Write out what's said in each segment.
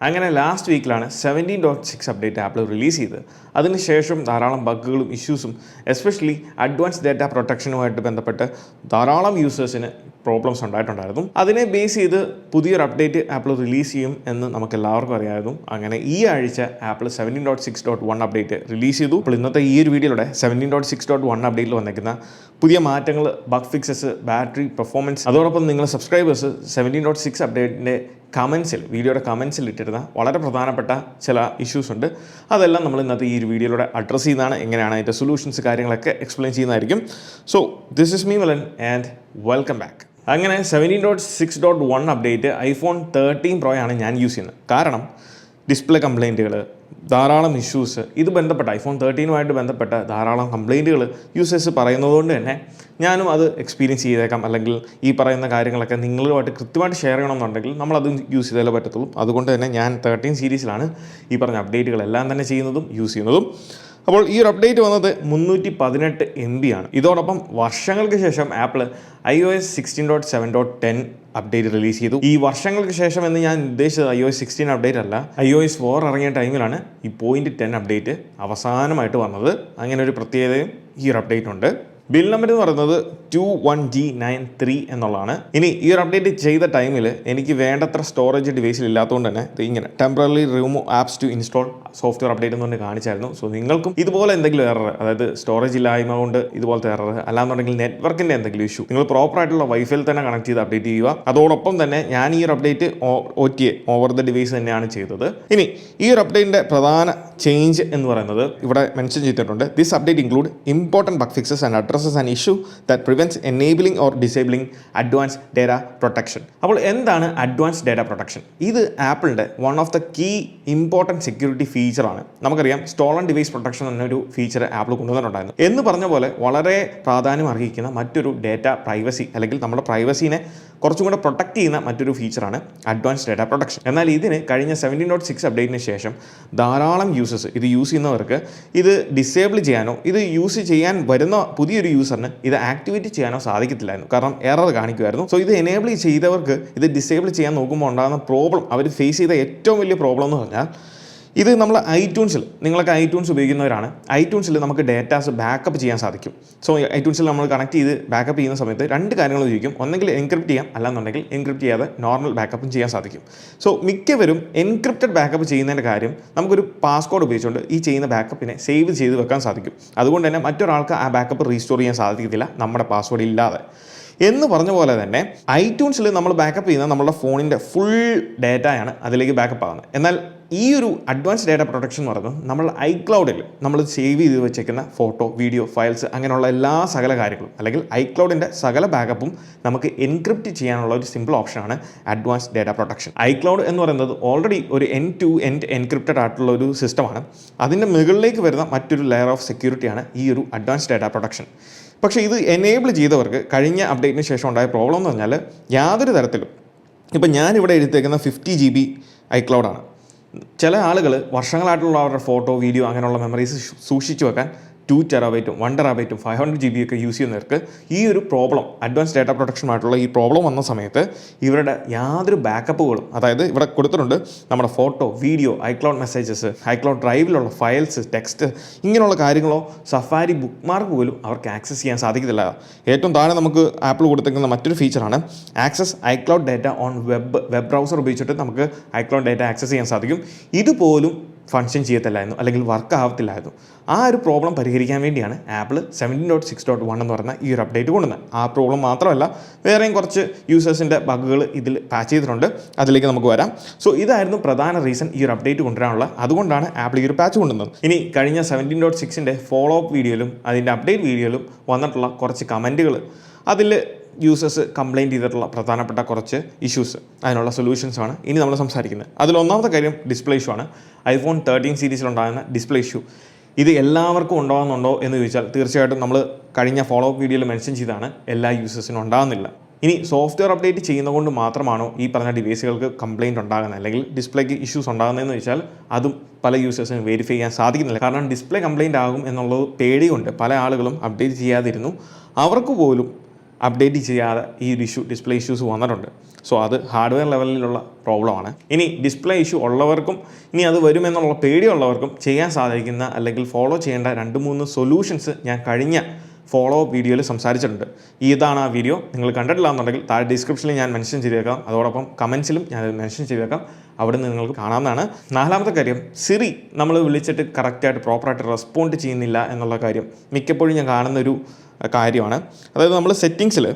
അങ്ങനെ last വീക്കിലാണ് 17.6 update apple release ചെയ്തത്. അതിനുശേഷം ധാരാളം ബഗ്ഗുകളും ഇഷ്യൂസും എസ്പെഷ്യലി അഡ്വാൻസ് ഡാറ്റ പ്രൊട്ടക്ഷനുമായിട്ട് ബന്ധപ്പെട്ട് ധാരാളം യൂസേഴ്സിന് പ്രോബ്ലംസ് ഉണ്ടായിട്ടുണ്ടായിരുന്നു. അതിനെ ബേസ് ചെയ്ത് പുതിയൊരു അപ്ഡേറ്റ് ആപ്പിൾ റിലീസ് ചെയ്യും എന്ന് നമുക്ക് എല്ലാവർക്കും അറിയാമായിരുന്നു. അങ്ങനെ ഈ ആഴ്ച ആപ്പിൾ 17.6.1 അപ്ഡേറ്റ് റിലീസ് ചെയ്തു. അപ്പോൾ ഇന്നത്തെ ഈ ഒരു വീഡിയോയുടെ 17.6.1 അപ്ഡേറ്റിൽ വന്നിരിക്കുന്ന പുതിയ മാറ്റങ്ങൾ, ബഗ് ഫിക്സസ്, ബാറ്ററി പെർഫോമൻസ്, അതോടൊപ്പം നിങ്ങൾ സബ്സ്ക്രൈബേഴ്സ് 17.6 അപ്ഡേറ്റിൻ്റെ വീഡിയോയുടെ കമൻസിൽ ഇട്ടിരുന്ന വളരെ പ്രധാനപ്പെട്ട ചില ഇഷ്യൂസ് ഉണ്ട്. അതെല്ലാം നമ്മൾ ഇന്നത്തെ ഈ ഒരു വീഡിയോയിലൂടെ അഡ്രസ്സ് ചെയ്യുന്നതാണ്. എങ്ങനെയാണ് അതിൻ്റെ സൊല്യൂഷൻസ് കാര്യങ്ങളൊക്കെ എക്സ്പ്ലെയിൻ ചെയ്യുന്നതായിരിക്കും. So this is me Valan and welcome back. അങ്ങനെ 17.6.1 അപ്ഡേറ്റ് ഐഫോൺ 13 Pro ആണ് ഞാൻ യൂസ് ചെയ്യുന്നത്. കാരണം ഡിസ്പ്ലേ കംപ്ലയിൻറ്റുകൾ, ധാരാളം ഇഷ്യൂസ്, ഇത് ബന്ധപ്പെട്ട ഐഫോൺ 13 ബന്ധപ്പെട്ട ധാരാളം കംപ്ലയിൻറ്റുകൾ യൂസേഴ്സ് പറയുന്നതുകൊണ്ട് തന്നെ ഞാനും അത് എക്സ്പീരിയൻസ് ചെയ്തേക്കാം. അല്ലെങ്കിൽ ഈ പറയുന്ന കാര്യങ്ങളൊക്കെ നിങ്ങളുമായിട്ട് കൃത്യമായിട്ട് ഷെയർ ചെയ്യണമെന്നുണ്ടെങ്കിൽ നമ്മളത് യൂസ് ചെയ്താലേ പറ്റത്തുള്ളൂ. അതുകൊണ്ട് തന്നെ ഞാൻ 13 സീരീസിലാണ് ഈ പറഞ്ഞ അപ്ഡേറ്റുകളെല്ലാം തന്നെ ചെയ്യുന്നതും യൂസ് ചെയ്യുന്നതും. അപ്പോൾ ഈ ഒരു അപ്ഡേറ്റ് വന്നത് 318 MB ആണ്. ഇതോടൊപ്പം വർഷങ്ങൾക്ക് ശേഷം ആപ്പിൾ iOS 16.7.10 അപ്ഡേറ്റ് റിലീസ് ചെയ്തു. ഈ വർഷങ്ങൾക്ക് ശേഷം എന്ന് ഞാൻ ഉദ്ദേശിച്ചത് iOS 16 അപ്ഡേറ്റ് അല്ല, iOS 4 ഇറങ്ങിയ ടൈമിലാണ് ഈ 0.10 അപ്ഡേറ്റ് അവസാനമായിട്ട് വന്നത്. അങ്ങനെ ഒരു പ്രത്യേകതയും ഈ ഒരു അപ്ഡേറ്റ് ഉണ്ട്. ബിൽ നമ്പർ എന്ന് പറയുന്നത് 21G93 എന്നുള്ളതാണ്. ഇനി ഈ ഒരു അപ്ഡേറ്റ് ചെയ്ത ടൈമിൽ എനിക്ക് വേണ്ടത്ര സ്റ്റോറേജ് ഡിവൈസിൽ ഇല്ലാത്തതുകൊണ്ട് തന്നെ ഇങ്ങനെ temporary remove apps to install software update എന്ന് പറഞ്ഞ് കാണിച്ചായിരുന്നു. സോ നിങ്ങൾക്കും ഇതുപോലെ എന്തെങ്കിലും എറർ, അതായത് സ്റ്റോറേജ് ഇല്ലായ്മ കൊണ്ട് ഇതുപോലത്തെ എറർ, അല്ലാന്നുണ്ടെങ്കിൽ നെറ്റ്വർക്കിൻ്റെ എന്തെങ്കിലും ഇഷ്യൂ, നിങ്ങൾ പ്രോപ്പറായിട്ടുള്ള വൈഫൈയിൽ തന്നെ കണക്ട് ചെയ്ത് അപ്ഡേറ്റ് ചെയ്യുക. അതോടൊപ്പം തന്നെ ഞാൻ ഈ ഒരു update OTA over the device തന്നെയാണ് ചെയ്തത്. ഇനി ഈ ഒരു അപ്ഡേറ്റിൻ്റെ പ്രധാന ചേഞ്ച് എന്ന് പറയുന്നത് ഇവിടെ മെൻഷൻ ചെയ്തിട്ടുണ്ട്. This update include important bug fixes and addresses an issue that prevents enabling or disabling advanced data protection. അപ്പോൾ എന്താണ് അഡ്വാൻസ് ഡാറ്റ പ്രൊട്ടക്ഷൻ? ഇത് ആപ്പിളിൻ്റെ one of the key important security ഫീച്ചറാണ്. നമുക്കറിയാം സ്റ്റോളൺ ഡിവൈസ് പ്രൊട്ടക്ഷൻ എന്നൊരു feature Apple കൊണ്ടുവന്നിട്ടുണ്ടായിരുന്നു. എന്ന് പറഞ്ഞ പോലെ വളരെ പ്രാധാന്യം അർഹിക്കുന്ന മറ്റൊരു ഡാറ്റ പ്രൈവസി, അല്ലെങ്കിൽ നമ്മുടെ പ്രൈവസീനെ കുറച്ചും കൂടെ പ്രൊട്ടക്ട് ചെയ്യുന്ന മറ്റൊരു ഫീച്ചറാണ് അഡ്വാൻസ് ഡാറ്റ പ്രൊട്ടക്ഷൻ. എന്നാൽ ഇതിന് കഴിഞ്ഞ 17.6 അപ്ഡേറ്റിന് ശേഷം ധാരാളം യൂസേഴ്സ്, ഇത് യൂസ് ചെയ്യുന്നവർക്ക് ഇത് ഡിസേബിൾ ചെയ്യാനോ ഇത് യൂസ് ചെയ്യാൻ വരുന്ന പുതിയൊരു യൂസറിന് ഇത് ആക്ടിവേറ്റ് ചെയ്യാനോ സാധിക്കത്തില്ലായിരുന്നു. കാരണം എറർ കാണിക്കുമായിരുന്നു. സോ ഇത് എനേബിൾ ചെയ്തവർക്ക് ഇത് ഡിസേബിൾ ചെയ്യാൻ നോക്കുമ്പോൾ ഉണ്ടാകുന്ന പ്രോബ്ലം, അവർ ഫേസ് ചെയ്ത ഏറ്റവും വലിയ പ്രോബ്ലം എന്ന് പറഞ്ഞാൽ, ഇത് നമ്മൾ ഐട്യൂൺസിൽ, നിങ്ങളൊക്കെ ഐട്യൂൺസ് ഉപയോഗിക്കുന്നവരാണ്, ഐട്യൂൺസിൽ നമുക്ക് ഡേറ്റാസ് ബാക്കപ്പ് ചെയ്യാൻ സാധിക്കും. സോ ഐട്യൂൺസിൽ നമ്മൾ കണക്ട് ചെയ്ത് ബാക്കപ്പ് ചെയ്യുന്ന സമയത്ത് രണ്ട് കാര്യങ്ങൾ ഉപയോഗിക്കും. ഒന്നെങ്കിൽ എൻക്രിപ്റ്റ് ചെയ്യാം, അല്ലാന്നുണ്ടെങ്കിൽ എൻക്രിപ്റ്റ് ചെയ്യാതെ നോർമൽ ബാക്കപ്പും ചെയ്യാൻ സാധിക്കും. സോ മിക്കവരും എൻക്രിപ്റ്റഡ് ബാക്കപ്പ് ചെയ്യുന്നതിൻ്റെ കാര്യം നമുക്കൊരു പാസ്കോഡ് ഉപയോഗിച്ചുകൊണ്ട് ഈ ചെയ്യുന്ന ബാക്കപ്പിനെ സേവ് ചെയ്ത് വെക്കാൻ സാധിക്കും. അതുകൊണ്ട് തന്നെ മറ്റൊരാൾക്ക് ആ ബാക്കപ്പ് റീസ്റ്റോർ ചെയ്യാൻ സാധിക്കത്തില്ല നമ്മുടെ പാസ്വേഡ് ഇല്ലാതെ. എന്ന് പറഞ്ഞ പോലെ തന്നെ ഐട്യൂൺസിൽ നമ്മൾ ബാക്കപ്പ് ചെയ്യുന്ന നമ്മുടെ ഫോണിൻ്റെ ഫുൾ ഡേറ്റയാണ് അതിലേക്ക് ബാക്കപ്പ് ആകുന്നത്. എന്നാൽ ഈ ഒരു അഡ്വാൻസ് ഡാറ്റ പ്രൊട്ടക്ഷൻ എന്ന് പറയുന്നത് നമ്മൾ iCloudൽ നമ്മൾ സേവ് ചെയ്ത് വെച്ചേക്കുന്ന ഫോട്ടോ, വീഡിയോ, ഫയൽസ്, അങ്ങനെയുള്ള എല്ലാ സകല കാര്യങ്ങളും, അല്ലെങ്കിൽ iCloudൻ്റെ സകല ബാക്കപ്പും നമുക്ക് എൻക്രിപ്റ്റ് ചെയ്യാനുള്ള ഒരു സിമ്പിൾ ഓപ്ഷനാണ് അഡ്വാൻസ് ഡാറ്റ പ്രൊട്ടക്ഷൻ. iCloud എന്ന് പറയുന്നത് ഓൾറെഡി ഒരു എൻഡ് ടു എൻഡ് എൻക്രിപ്റ്റഡ് ആയിട്ടുള്ള ഒരു സിസ്റ്റമാണ്. അതിൻ്റെ മുകളിലേക്ക് വരുന്ന മറ്റൊരു ലെയർ ഓഫ് സെക്യൂരിറ്റിയാണ് ഈ ഒരു അഡ്വാൻസ് ഡാറ്റ പ്രൊട്ടക്ഷൻ. പക്ഷേ ഇത് എനേബിൾ ചെയ്തവർക്ക് കഴിഞ്ഞ അപ്ഡേറ്റിന് ശേഷം ഉണ്ടായ പ്രോബ്ലം എന്ന് പറഞ്ഞാൽ, യാതൊരു തരത്തിലും ഇപ്പം ഞാനിവിടെ എടുത്തേക്കുന്ന 50 GB iCloud ആണ്. ചില ആളുകൾ വർഷങ്ങളായിട്ടുള്ള അവരുടെ ഫോട്ടോ, വീഡിയോ, അങ്ങനെയുള്ള മെമ്മറീസ് സൂക്ഷിച്ചു വെക്കാൻ 2 TB, 1 TB, 500 GB ഒക്കെ യൂസ് ചെയ്യുന്നവർക്ക് ഈ ഒരു പ്രോബ്ലം, അഡ്വാൻസ് ഡാറ്റ പ്രൊട്ടക്ഷനുമായിട്ടുള്ള ഈ പ്രോബ്ലം വന്ന സമയത്ത് ഇവരുടെ യാതൊരു ബാക്കപ്പുകളും, അതായത് ഇവിടെ കൊടുത്തിട്ടുണ്ട് നമ്മുടെ photo, video, iCloud messages, iCloud ഡ്രൈവിലുള്ള ഫയൽസ്, ടെക്സ്റ്റ്, ഇങ്ങനെയുള്ള കാര്യങ്ങളോ സഫാരി ബുക്ക് മാർക്ക് പോലും അവർക്ക് ആക്സസ് ചെയ്യാൻ സാധിക്കത്തില്ല. ഏറ്റവും താഴെ നമുക്ക് ആപ്പിൾ കൊടുത്തിരിക്കുന്ന മറ്റൊരു ഫീച്ചറാണ് access iCloud data on web browser ഉപയോഗിച്ചിട്ട് നമുക്ക് iCloud ഡാറ്റ ആക്സസ് ചെയ്യാൻ സാധിക്കും. ഇതുപോലും ഫങ്ഷൻ ചെയ്യത്തില്ലായിരുന്നു, അല്ലെങ്കിൽ വർക്ക് ആവത്തില്ലായിരുന്നു. ആ ഒരു പ്രോബ്ലം പരിഹരിക്കാൻ വേണ്ടിയാണ് ആപ്പിൾ 17.6.1 എന്ന് പറയുന്ന ഈ ഒരു അപ്ഡേറ്റ് കൊണ്ടുവന്നത്. ആ പ്രോബ്ലം മാത്രമല്ല, വേറെയും കുറച്ച് യൂസേഴ്സിൻ്റെ ബഗ്ഗുകൾ ഇതിൽ പാച്ച് ചെയ്തിട്ടുണ്ട്. അതിലേക്ക് നമുക്ക് വരാം. സോ ഇതായിരുന്നു പ്രധാന റീസൺ ഈ ഒരു അപ്ഡേറ്റ് കൊണ്ടുവരാനുള്ള. അതുകൊണ്ടാണ് ആപ്പിൾ ഈ ഒരു പാച്ച് കൊണ്ടുവന്നത്. ഇനി കഴിഞ്ഞ 17.6ൻ്റെ ഫോളോ അപ്പ് വീഡിയോയിലും അതിൻ്റെ അപ്ഡേറ്റ് വീഡിയോയിലും വന്നിട്ടുള്ള കുറച്ച് കമൻറ്റുകൾ, അതിൽ യൂസേഴ്സ് കംപ്ലയിൻറ്റ് ചെയ്തിട്ടുള്ള പ്രധാനപ്പെട്ട കുറച്ച് ഇഷ്യൂസ്, അതിനുള്ള സൊല്യൂഷൻസാണ് ഇനി നമ്മൾ സംസാരിക്കുന്നത്. അതിലൊന്നാമത്തെ കാര്യം ഡിസ്പ്ലേ ഇഷ്യൂ ആണ്. ഐഫോൺ 13 സീരീസിലുണ്ടാകുന്ന ഡിസ്പ്ലേ ഇഷ്യൂ ഇത് എല്ലാവർക്കും ഉണ്ടാകുന്നുണ്ടോ എന്ന് ചോദിച്ചാൽ തീർച്ചയായിട്ടും നമ്മൾ കഴിഞ്ഞ ഫോളോ അപ്പ് വീഡിയോയിൽ മെൻഷൻ ചെയ്താണ്, എല്ലാ യൂസേഴ്സിനും ഉണ്ടാകുന്നില്ല. ഇനി സോഫ്റ്റ്വെയർ അപ്ഡേറ്റ് ചെയ്യുന്നതുകൊണ്ട് മാത്രമാണോ ഈ പറഞ്ഞ ഡിവൈസുകൾക്ക് കംപ്ലയിൻറ്റ് ഉണ്ടാകുന്നത്, അല്ലെങ്കിൽ ഡിസ്പ്ലേക്ക് ഇഷ്യൂസ് ഉണ്ടാകുന്നതെന്ന് വെച്ചാൽ അതും പല യൂസേഴ്സിനും വെരിഫൈ ചെയ്യാൻ സാധിക്കുന്നില്ല. കാരണം ഡിസ്പ്ലേ കംപ്ലയിൻ്റ് ആകും എന്നുള്ളത് പേടിയുണ്ട് പല ആളുകളും അപ്ഡേറ്റ് ചെയ്യാതിരുന്നു. അവർക്ക് പോലും അപ്ഡേറ്റ് ചെയ്യാതെ ഈ ഒരു ഡിസ്പ്ലേ ഇഷ്യൂസ് വന്നിട്ടുണ്ട്. സോ അത് ഹാർഡ്വെയർ ലെവലിലുള്ള പ്രോബ്ലമാണ്. ഇനി ഡിസ്പ്ലേ ഇഷ്യൂ ഉള്ളവർക്കും ഇനി അത് വരുമെന്നുള്ള പേടിയുള്ളവർക്കും ചെയ്യാൻ സാധിക്കുന്ന അല്ലെങ്കിൽ ഫോളോ ചെയ്യേണ്ട 2-3 സൊല്യൂഷൻസ് ഞാൻ കഴിഞ്ഞ ഫോളോ അപ്പ് വീഡിയോയിൽ സംസാരിച്ചിട്ടുണ്ട്. ഇതാണ് ആ വീഡിയോ. നിങ്ങൾ കണ്ടിട്ടില്ല എന്നുണ്ടെങ്കിൽ താഴെ ഡിസ്ക്രിപ്ഷനിൽ ഞാൻ മെൻഷൻ ചെയ്തേക്കാം, അതോടൊപ്പം കമൻസിലും ഞാൻ മെൻഷൻ ചെയ്തേക്കാം, അവിടെ നിന്ന് നിങ്ങൾക്ക് കാണാവുന്നതാണ്. 4ാമത്തെ കാര്യം, സിറി നമ്മൾ വിളിച്ചിട്ട് കറക്റ്റായിട്ട് പ്രോപ്പറായിട്ട് റെസ്പോണ്ട് ചെയ്യുന്നില്ല എന്നുള്ള കാര്യം മിക്കപ്പോഴും ഞാൻ കാണുന്നൊരു കാര്യമാണ്. അതായത് നമ്മൾ സെറ്റിങ്സിൽ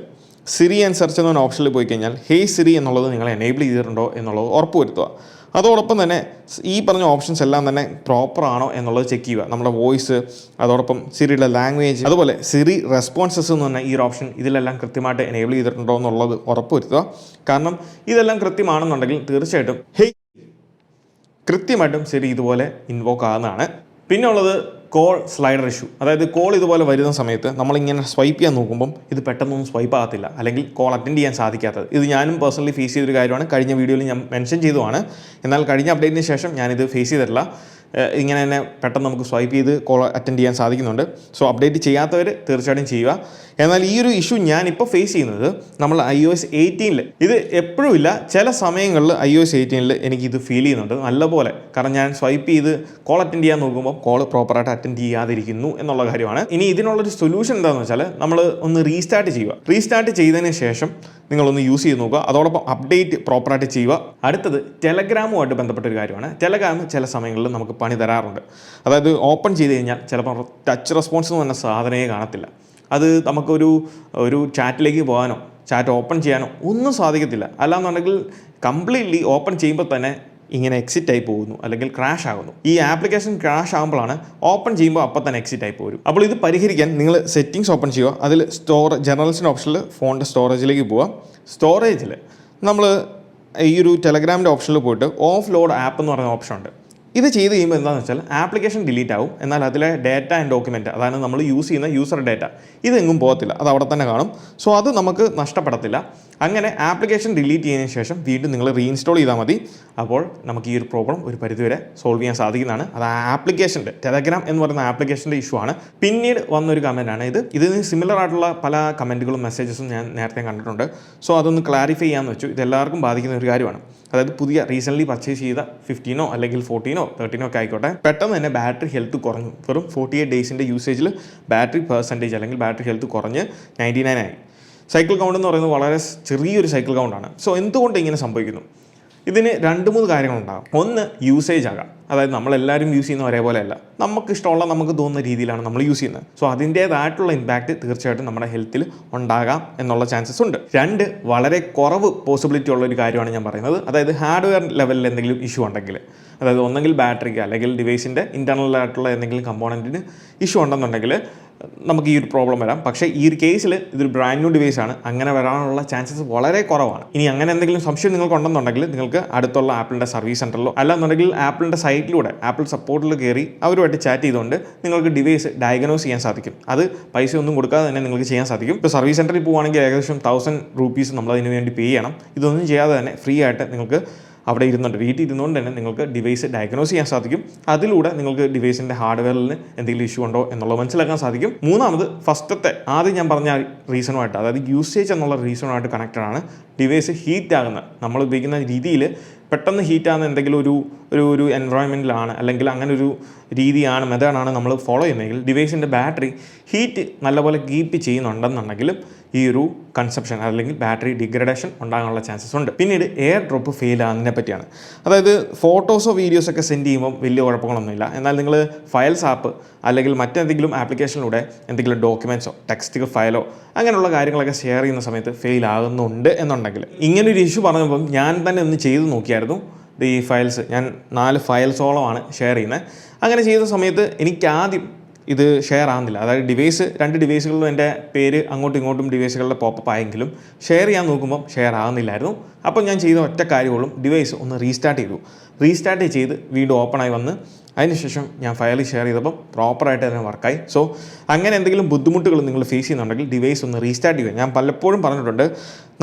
സിറി ആൻഡ് സെർച്ച് എന്ന ഓപ്ഷനിൽ പോയി കഴിഞ്ഞാൽ ഹേയ് സിറി എന്നുള്ളത് നിങ്ങൾ എനേബിൾ ചെയ്തിട്ടുണ്ടോ എന്നുള്ളത് ഉറപ്പ് വരുത്തുക. അതോടൊപ്പം തന്നെ ഈ പറഞ്ഞ ഓപ്ഷൻസ് എല്ലാം തന്നെ പ്രോപ്പർ ആണോ എന്നുള്ളത് ചെക്ക് ചെയ്യുക. നമ്മുടെ വോയിസ്, അതോടൊപ്പം സിറിയുടെ ലാംഗ്വേജ്, അതുപോലെ സിറി റെസ്പോൺസസ് എന്ന് പറഞ്ഞാൽ ഈ ഒരു ഓപ്ഷൻ ഇതിലെല്ലാം കൃത്യമായിട്ട് എനേബിൾ ചെയ്തിട്ടുണ്ടോ എന്നുള്ളത് ഉറപ്പ് വരുത്തുക. കാരണം ഇതെല്ലാം കൃത്യമാണെന്നുണ്ടെങ്കിൽ തീർച്ചയായിട്ടും ഹേയ് കൃത്യമായിട്ടും സിറി ഇതുപോലെ ഇൻവോക്ക് ആകുന്നതാണ്. പിന്നെ ഉള്ളത് കോൾ സ്ലൈഡർ ഇഷ്യൂ. അതായത് കോൾ ഇതുപോലെ വരുന്ന സമയത്ത് നമ്മളിങ്ങനെ സ്വൈപ്പ് ചെയ്യാൻ നോക്കുമ്പം ഇത് പെട്ടെന്നൊന്നും സ്വൈപ്പ് ആകത്തില്ല, അല്ലെങ്കിൽ കോൾ അറ്റൻഡ് ചെയ്യാൻ സാധിക്കാത്തത്. ഇത് ഞാനും പേഴ്സണലി ഫേസ് ചെയ്തൊരു കാര്യമാണ്. കഴിഞ്ഞ വീഡിയോയിൽ ഞാൻ മെൻഷൻ ചെയ്തതുമാണ്. എന്നാൽ കഴിഞ്ഞ അപ്ഡേറ്റിന് ശേഷം ഞാനിത് ഫേസ് ചെയ്തിട്ടില്ല. ഇങ്ങനെ തന്നെ പെട്ടെന്ന് നമുക്ക് സ്വൈപ്പ് ചെയ്ത് കോൾ അറ്റൻഡ് ചെയ്യാൻ സാധിക്കുന്നുണ്ട്. സോ അപ്ഡേറ്റ് ചെയ്യാത്തവർ തീർച്ചയായിട്ടും ചെയ്യുക. എന്നാൽ ഈ ഒരു ഇഷ്യൂ ഞാനിപ്പോൾ ഫേസ് ചെയ്യുന്നത് നമ്മൾ iOS 18-ൽ, ഇത് എപ്പോഴും ഇല്ല, ചില സമയങ്ങളിൽ iOS 18-ൽ എനിക്കിത് ഫീൽ ചെയ്യുന്നുണ്ട് നല്ലപോലെ. കാരണം ഞാൻ സ്വൈപ്പ് ചെയ്ത് കോൾ അറ്റൻഡ് ചെയ്യാൻ നോക്കുമ്പോൾ കോൾ പ്രോപ്പറായിട്ട് അറ്റൻഡ് ചെയ്യാതിരിക്കുന്നു എന്നുള്ള കാര്യമാണ്. ഇനി ഇതിനുള്ളൊരു സൊല്യൂഷൻ എന്താണെന്ന് വെച്ചാൽ നമ്മൾ ഒന്ന് റീസ്റ്റാർട്ട് ചെയ്യുക. റീസ്റ്റാർട്ട് ചെയ്തതിന് ശേഷം നിങ്ങളൊന്ന് യൂസ് ചെയ്ത് നോക്കുക. അതോടൊപ്പം അപ്ഡേറ്റ് പ്രോപ്പറായിട്ട് ചെയ്യുക. അടുത്തത് ടെലഗ്രാമുമായിട്ട് ബന്ധപ്പെട്ട ഒരു കാര്യമാണ്. ടെലഗ്രാം ചില സമയങ്ങളിൽ നമുക്ക് പണി തരാറുണ്ട്. അതായത് ഓപ്പൺ ചെയ്ത് കഴിഞ്ഞാൽ ചിലപ്പോൾ ടച്ച് റെസ്പോൺസ് എന്ന് പറഞ്ഞ സാധനമേ കാണത്തില്ല. അത് നമുക്കൊരു ചാറ്റിലേക്ക് പോകാനോ ചാറ്റ് ഓപ്പൺ ചെയ്യാനോ ഒന്നും സാധിക്കത്തില്ല. അല്ലാന്നുണ്ടെങ്കിൽ കംപ്ലീറ്റ്ലി ഓപ്പൺ ചെയ്യുമ്പോൾ തന്നെ ഇങ്ങനെ എക്സിറ്റ് ആയി പോകുന്നു, അല്ലെങ്കിൽ ക്രാഷ് ആകുന്നു. ഈ ആപ്ലിക്കേഷൻ ക്രാഷ് ആകുമ്പോഴാണ് ഓപ്പൺ ചെയ്യുമ്പോൾ അപ്പം തന്നെ എക്സിറ്റ് ആയി പോകും. അപ്പോൾ ഇത് പരിഹരിക്കാൻ നിങ്ങൾ സെറ്റിങ്സ് ഓപ്പൺ ചെയ്യുക. അതിൽ ജനറൽസിൻ്റെ ഓപ്ഷനിൽ ഫോണിൻ്റെ സ്റ്റോറേജിലേക്ക് പോവുക. സ്റ്റോറേജിൽ നമ്മൾ ഈ ഒരു ടെലഗ്രാമിൻ്റെ ഓപ്ഷനിൽ പോയിട്ട് ഓഫ് ലോഡ് ആപ്പ് എന്ന് പറയുന്ന ഓപ്ഷൻ ഉണ്ട്. ഇത് ചെയ്ത് കഴിയുമ്പോൾ എന്താണെന്ന് വെച്ചാൽ ആപ്ലിക്കേഷൻ ഡിലീറ്റ് ആവും, എന്നാൽ അതിലെ ഡേറ്റ ആൻഡ് ഡോക്യുമെൻറ്റ്, അതാണ് നമ്മൾ യൂസ് ചെയ്യുന്ന യൂസർ ഡേറ്റ, ഇതെങ്ങും പോകത്തില്ല, അത് അവിടെ തന്നെ കാണും. സോ അത് നമുക്ക് നഷ്ടപ്പെടത്തില്ല. അങ്ങനെ ആപ്ലിക്കേഷൻ ഡിലീറ്റ് ചെയ്തതിന് ശേഷം വീണ്ടും നിങ്ങൾ റീഇൻസ്റ്റാൾ ചെയ്താൽ മതി. അപ്പോൾ നമുക്ക് ഈ ഒരു പ്രോബ്ലം ഒരു പരിധിവരെ സോൾവ് ചെയ്യാൻ സാധിക്കുന്നതാണ്. അത് ആ ആപ്ലിക്കേഷൻ്റെ, ടെലഗ്രാം എന്ന് പറയുന്ന ആപ്ലിക്കേഷൻ്റെ ഇഷ്യൂ ആണ്. പിന്നീട് വന്നൊരു കമൻറ്റാണ് ഇതിന് സിമിലർ ആയിട്ടുള്ള പല കമൻറ്റുകളും മെസ്സേജസും ഞാൻ നേരത്തെ കണ്ടിട്ടുണ്ട്. സോ അതൊന്ന് ക്ലാരിഫൈ ചെയ്യാമെന്ന് വെച്ചു. ഇതെല്ലാവർക്കും ബാധിക്കുന്ന ഒരു കാര്യമാണ്. അതായത് പുതിയ റീസെൻ്റ്ലി പർച്ചേസ് ചെയ്ത 15 അല്ലെങ്കിൽ 14 13 ഒക്കെ ആയിക്കോട്ടെ, പെട്ടെന്ന് തന്നെ ബാറ്ററി ഹെൽത്ത് കുറഞ്ഞു. വെറും 48 ഡേയ്സിൻ്റെ യൂസേജിൽ ബാറ്ററി പെർസെൻറ്റേജ് അല്ലെങ്കിൽ ബാറ്ററി ഹെൽത്ത് കുറഞ്ഞ് 99 ആയി. സൈക്കിൾ കൗണ്ട് എന്ന് പറയുന്നത് വളരെ ചെറിയൊരു സൈക്കിൾ കൗണ്ടാണ്. സോ എന്തുകൊണ്ട് ഇങ്ങനെ സംഭവിക്കുന്നു? ഇതിന് 2-3 കാര്യങ്ങളുണ്ടാകും. ഒന്ന്, യൂസേജ് ആകാം. അതായത് നമ്മളെല്ലാവരും യൂസ് ചെയ്യുന്ന ഒരേപോലെയല്ല, നമുക്ക് ഇഷ്ടമുള്ള നമുക്ക് തോന്നുന്ന രീതിയിലാണ് നമ്മൾ യൂസ് ചെയ്യുന്നത്. സോ അതിൻ്റേതായിട്ടുള്ള ഇമ്പാക്റ്റ് തീർച്ചയായിട്ടും നമ്മുടെ ഹെൽത്തിൽ ഉണ്ടാകാം എന്നുള്ള ചാൻസസ് ഉണ്ട്. 2, വളരെ കുറവ് പോസിബിലിറ്റി ഉള്ള ഒരു കാര്യമാണ് ഞാൻ പറയുന്നത്. അതായത് ഹാർഡ്വെയർ ലെവലിൽ എന്തെങ്കിലും ഇഷ്യൂ ഉണ്ടെങ്കിൽ, അതായത് ഒന്നെങ്കിൽ ബാറ്ററിക്ക് അല്ലെങ്കിൽ ഡിവൈസിൻ്റെ ഇൻറ്റർണലായിട്ടുള്ള എന്തെങ്കിലും കമ്പോണൻറ്റിന് ഇഷ്യൂ ഉണ്ടെന്നുണ്ടെങ്കിൽ നമുക്ക് ഈ ഒരു പ്രോബ്ലം വരാം. പക്ഷേ ഈ ഒരു കേസിൽ ഇതൊരു ബ്രാൻഡ് ന്യൂ ഡിവൈസാണ്, അങ്ങനെ വരാനുള്ള ചാൻസസ് വളരെ കുറവാണ്. ഇനി അങ്ങനെ എന്തെങ്കിലും സംശയം നിങ്ങൾക്ക് ഉണ്ടെന്നുണ്ടെങ്കിൽ നിങ്ങൾക്ക് അടുത്തുള്ള ആപ്പിളിൻ്റെ സർവീസ് സെൻറ്ററിലോ അല്ലാന്നുണ്ടെങ്കിൽ ആപ്പിളിൻ്റെ സൈറ്റിലൂടെ ആപ്പിൾ സപ്പോർട്ടിൽ കയറി അവരുമായിട്ട് ചാറ്റ് ചെയ്തുകൊണ്ട് നിങ്ങൾക്ക് ഡിവൈസ് ഡയഗ്നോസ് ചെയ്യാൻ സാധിക്കും. അത് പൈസ ഒന്നും കൊടുക്കാതെ തന്നെ നിങ്ങൾക്ക് ചെയ്യാൻ സാധിക്കും. ഇപ്പോൾ സർവീസ് സെൻറ്ററിൽ പോകുകയാണെങ്കിൽ ഏകദേശം 1000 രൂപീസ് നമ്മൾ അതിന് വേണ്ടി പേ ചെയ്യണം. ഇതൊന്നും ചെയ്യാതെ തന്നെ ഫ്രീ ആയിട്ട് നിങ്ങൾക്ക് അവിടെ വീട്ടിൽ ഇരുന്നുകൊണ്ട് തന്നെ നിങ്ങൾക്ക് ഡിവൈസ് ഡയഗ്നോസ് ചെയ്യാൻ സാധിക്കും. അതിലൂടെ നിങ്ങൾക്ക് ഡിവൈസിൻ്റെ ഹാർഡ്വെയറിന് എന്തെങ്കിലും ഇഷ്യൂ ഉണ്ടോ എന്നുള്ളത് മനസ്സിലാക്കാൻ സാധിക്കും. മൂന്നാമത്, ആദ്യം ഞാൻ പറഞ്ഞ റീസണുമായിട്ട്, അതായത് യൂസേജ് എന്നുള്ള റീസണുമായിട്ട് കണക്റ്റഡ് ആണ് ഡിവൈസ് ഹീറ്റ് ആകുന്നത്. നമ്മൾ ഉപയോഗിക്കുന്ന രീതിയിൽ പെട്ടെന്ന് ഹീറ്റാകുന്ന എന്തെങ്കിലും ഒരു എൻവയോൺമെൻറ്റിലാണ്, അല്ലെങ്കിൽ അങ്ങനെ ഒരു രീതിയാണ്, മെത്തേഡാണ് നമ്മൾ ഫോളോ ചെയ്യുന്നതെങ്കിൽ ഡിവൈസിൻ്റെ ബാറ്ററി ഹീറ്റ് നല്ലപോലെ കീപ്പ് ചെയ്യുന്നുണ്ടെന്നുണ്ടെങ്കിൽ ഈ ഒരു കൺസപ്ഷൻ അല്ലെങ്കിൽ ബാറ്ററി ഡിഗ്രഡേഷൻ ഉണ്ടാകാനുള്ള ചാൻസസ് ഉണ്ട്. പിന്നീട് എയർ ഡ്രോപ്പ് ഫെയിൽ ആകുന്നതിനെ പറ്റിയാണ്. അതായത് ഫോട്ടോസോ വീഡിയോസൊക്കെ സെൻഡ് ചെയ്യുമ്പോൾ വലിയ കുഴപ്പങ്ങളൊന്നുമില്ല. എന്നാൽ നിങ്ങൾ ഫയൽസ് ആപ്പ് അല്ലെങ്കിൽ മറ്റെന്തെങ്കിലും ആപ്ലിക്കേഷനിലൂടെ എന്തെങ്കിലും ഡോക്യുമെൻറ്റ്സോ ടെക്സ്റ്റ് ഫയലോ അങ്ങനെയുള്ള കാര്യങ്ങളൊക്കെ ഷെയർ ചെയ്യുന്ന സമയത്ത് ഫെയിൽ ആകുന്നുണ്ട് എന്നുണ്ടെങ്കിൽ, ഇങ്ങനൊരു ഇഷ്യൂ പറഞ്ഞപ്പം ഞാൻ തന്നെ ഒന്ന് ചെയ്ത് നോക്കിയായിരുന്നു. ഈ ഫയൽസ് ഞാൻ 4 ഫയൽസോളമാണ് ഷെയർ ചെയ്യുന്നത്. അങ്ങനെ ചെയ്ത സമയത്ത് എനിക്ക് ആദ്യം ഇത് ഷെയർ ആകുന്നില്ല. അതായത് 2 ഡിവൈസുകളിലും എൻ്റെ പേര് അങ്ങോട്ടും ഇങ്ങോട്ടും ഡിവൈസുകളുടെ പോപ്പപ്പ് ആയെങ്കിലും ഷെയർ ചെയ്യാൻ നോക്കുമ്പം ഷെയർ ആകുന്നില്ലായിരുന്നു. അപ്പോൾ ഞാൻ ചെയ്ത ഒറ്റ കാര്യങ്ങളും ഡിവൈസ് ഒന്ന് റീസ്റ്റാർട്ട് ചെയ്തു. റീസ്റ്റാർട്ട് ചെയ്ത് വീണ്ടും ഓപ്പണായി വന്ന് അതിനുശേഷം ഞാൻ ഫയൽ ഷെയർ ചെയ്തപ്പം പ്രോപ്പറായിട്ട് തന്നെ വർക്കായി. സോ അങ്ങനെ എന്തെങ്കിലും ബുദ്ധിമുട്ടുകൾ നിങ്ങൾ ഫേസ് ചെയ്യുന്നുണ്ടെങ്കിൽ ഡിവൈസ് ഒന്ന് റീസ്റ്റാർട്ട് ചെയ്യുക. ഞാൻ പലപ്പോഴും പറഞ്ഞിട്ടുണ്ട്,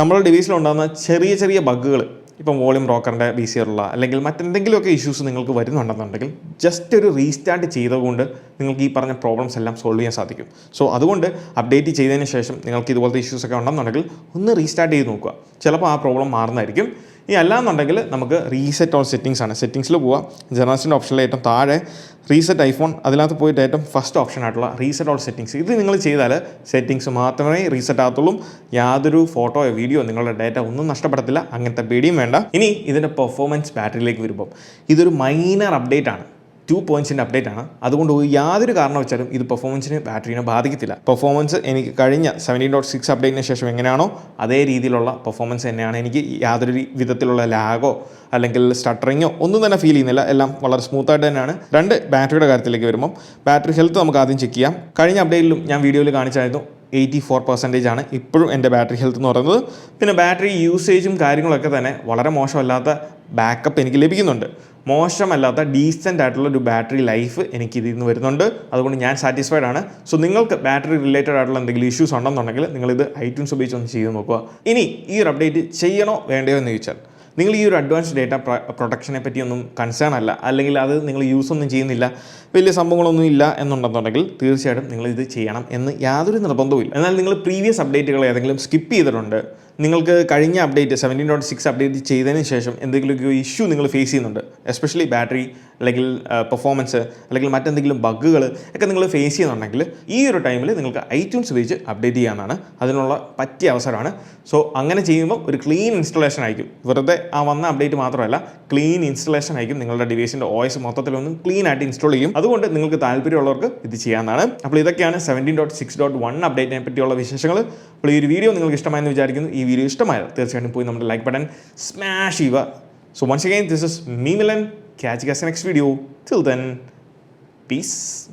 നമ്മുടെ ഡിവൈസിലുണ്ടാകുന്ന ചെറിയ ബഗ്ഗുകൾ ഇപ്പം വോളിയം റോക്കറിൻ്റെ VCR അല്ലെങ്കിൽ മറ്റെന്തെങ്കിലുമൊക്കെ ഇഷ്യൂസ് നിങ്ങൾക്ക് വരുന്നുണ്ടെന്നുണ്ടെങ്കിൽ ജസ്റ്റ് ഒരു റീസ്റ്റാർട്ട് ചെയ്തുകൊണ്ട് നിങ്ങൾക്ക് ഈ പറഞ്ഞ പ്രോബ്ലംസ് എല്ലാം സോൾവ് ചെയ്യാൻ സാധിക്കും. സോ അതുകൊണ്ട് അപ്ഡേറ്റ് ചെയ്തതിന് ശേഷം നിങ്ങൾക്ക് ഇതുപോലത്തെ ഇഷ്യൂസൊക്കെ ഉണ്ടെന്നുണ്ടെങ്കിൽ ഒന്ന് റീസ്റ്റാർട്ട് ചെയ്ത് നോക്കുക, ചിലപ്പോൾ ആ പ്രോബ്ലം മാറുന്നതായിരിക്കും. ഈ അല്ലാന്നുണ്ടെങ്കിൽ നമുക്ക് റീസെറ്റ് ഓൾ സെറ്റിങ്സ് ആണ്. സെറ്റിങ്സിൽ പോവുക, ജനറൽസിൻ്റെ ഓപ്ഷനിൽ ഏറ്റവും താഴെ റീസെറ്റ് ഐഫോൺ, അതിനകത്ത് പോയിട്ട് ഏറ്റവും ഫസ്റ്റ് ഓപ്ഷൻ ആയിട്ടുള്ള റീസെറ്റ് ഓൾ സെറ്റിങ്സ്, ഇത് നിങ്ങൾ ചെയ്താൽ സെറ്റിങ്സ് മാത്രമേ റീസെറ്റ് ആകത്തുള്ളൂ. യാതൊരു ഫോട്ടോയോ വീഡിയോ നിങ്ങളുടെ ഡാറ്റ ഒന്നും നഷ്ടപ്പെടത്തില്ല, അങ്ങനത്തെ പേടിയും വേണ്ട. ഇനി ഇതിൻ്റെ പെർഫോമൻസ് ബാറ്ററിയിലേക്ക് വരുമ്പം ഇതൊരു മൈനർ അപ്ഡേറ്റ് ആണ്, 2 പോയിൻറ്റ്സിൻ്റെ അപ്ഡേറ്റ് ആണ്. അതുകൊണ്ട് യാതൊരു കാരണം വെച്ചാലും ഇത് പെർഫോമൻസിന് ബാറ്ററിനെ ബാധിക്കത്തില്ല. പെർഫോമൻസ് എനിക്ക് കഴിഞ്ഞ 17.6 അപ്ഡേറ്റിന് ശേഷം എങ്ങനെയാണോ അതേ രീതിയിലുള്ള പെർഫോമൻസ് തന്നെയാണ്. എനിക്ക് യാതൊരു വിധത്തിലുള്ള ലാഗോ അല്ലെങ്കിൽ സ്റ്റട്ടറിങ്ങോ ഒന്നും തന്നെ ഫീൽ ചെയ്യുന്നില്ല, എല്ലാം വളരെ സ്മൂത്തായിട്ട് തന്നെയാണ്. ബാറ്ററിയുടെ കാര്യത്തിലേക്ക് വരുമ്പം ബാറ്ററി ഹെൽത്ത് നമുക്ക് ആദ്യം ചെക്ക് ചെയ്യാം. കഴിഞ്ഞ അപ്ഡേറ്റിലും ഞാൻ വീഡിയോയിൽ കാണിച്ചായിരുന്നു 84% ആണ് ഇപ്പോഴും എൻ്റെ ബാറ്ററി ഹെൽത്ത് എന്ന് പറയുന്നത്. പിന്നെ ബാറ്ററി യൂസേജും കാര്യങ്ങളൊക്കെ തന്നെ വളരെ മോശമല്ലാത്ത ബാക്കപ്പ് എനിക്ക് ലഭിക്കുന്നുണ്ട്. മോശമല്ലാത്ത ഡീസൻ്റ് ആയിട്ടുള്ള ഒരു ബാറ്ററി ലൈഫ് എനിക്ക് ഇതിൽ നിന്ന് വരുന്നുണ്ട്. അതുകൊണ്ട് ഞാൻ സാറ്റിസ്ഫൈഡ് ആണ്. സോ നിങ്ങൾക്ക് ബാറ്ററി റിലേറ്റഡ് ആയിട്ടുള്ള എന്തെങ്കിലും ഇഷ്യൂസ് ഉണ്ടെന്നുണ്ടെങ്കിൽ നിങ്ങളിത് iTunes ഉപയോഗിച്ച് ഒന്ന് ചെയ്ത് നോക്കുക. ഇനി ഈ ഒരു അപ്ഡേറ്റ് ചെയ്യണോ വേണ്ടയോ എന്ന് ചോദിച്ചാൽ, നിങ്ങൾ ഈ ഒരു അഡ്വാൻസ്ഡ് ഡേറ്റ പ്രൊട്ടക്ഷനെ പറ്റിയൊന്നും കൺസേൺ അല്ല, അല്ലെങ്കിൽ അത് നിങ്ങൾ യൂസ് ഒന്നും ചെയ്യുന്നില്ല, വലിയ സംഭവങ്ങളൊന്നും ഇല്ല എന്നുണ്ടെന്നുണ്ടെങ്കിൽ തീർച്ചയായിട്ടും നിങ്ങളിത് ചെയ്യണം എന്ന് യാതൊരു നിർബന്ധവുമില്ല. എന്നാൽ നിങ്ങൾ പ്രീവിയസ് അപ്ഡേറ്റുകൾ ഏതെങ്കിലും സ്കിപ്പ് ചെയ്തിട്ടുണ്ട്, നിങ്ങൾക്ക് കഴിഞ്ഞ അപ്ഡേറ്റ് 17.6 അപ്ഡേറ്റ് ചെയ്തതിന് ശേഷം എന്തെങ്കിലും ഇഷ്യൂ നിങ്ങൾ ഫേസ് ചെയ്യുന്നുണ്ട്, എസ്പെഷ്യലി ബാറ്ററി അല്ലെങ്കിൽ പെർഫോമൻസ് അല്ലെങ്കിൽ മറ്റെന്തെങ്കിലും ബഗ്ഗുകൾ ഒക്കെ നിങ്ങൾ ഫേസ് ചെയ്യുന്നുണ്ടെങ്കിൽ ഈ ഒരു ടൈമിൽ നിങ്ങൾക്ക് iTunes ഉപയോഗിച്ച് അപ്ഡേറ്റ് ചെയ്യാനാണ് അതിനുള്ള പറ്റിയ അവസരമാണ്. സോ അങ്ങനെ ചെയ്യുമ്പോൾ ഒരു ക്ലീൻ ഇൻസ്റ്റലേഷൻ ആയിരിക്കും, വെറുതെ ആ വന്ന അപ്ഡേറ്റ് മാത്രമല്ല, ക്ലീൻ ഇൻസ്റ്റലേഷൻ ആയിരിക്കും. നിങ്ങളുടെ ഡിവൈസിൻ്റെ OS മൊത്തത്തിലൊന്നും ക്ലീൻ ആയിട്ട് ഇൻസ്റ്റാൾ ചെയ്യും. അതുകൊണ്ട് നിങ്ങൾക്ക് താല്പര്യമുള്ളവർക്ക് ഇത് ചെയ്യാവുന്നതാണ്. അപ്പോൾ ഇതൊക്കെയാണ് 17.6.1 അപ്ഡേറ്റിനെ പറ്റിയുള്ള വിശേഷങ്ങൾ. അപ്പോൾ ഈ ഒരു വീഡിയോ നിങ്ങൾക്ക് ഇഷ്ടമായെന്ന് വിചാരിക്കുന്നു. ഈ വീഡിയോ ഇഷ്ടമായാൽ തീർച്ചയായിട്ടും പോയി നമ്മുടെ ലൈക്ക് ബട്ടൺ സ്മാഷ് ചെയ്യുക. So once again, this is me Milan. Catch you guys in the next video. Till then, peace.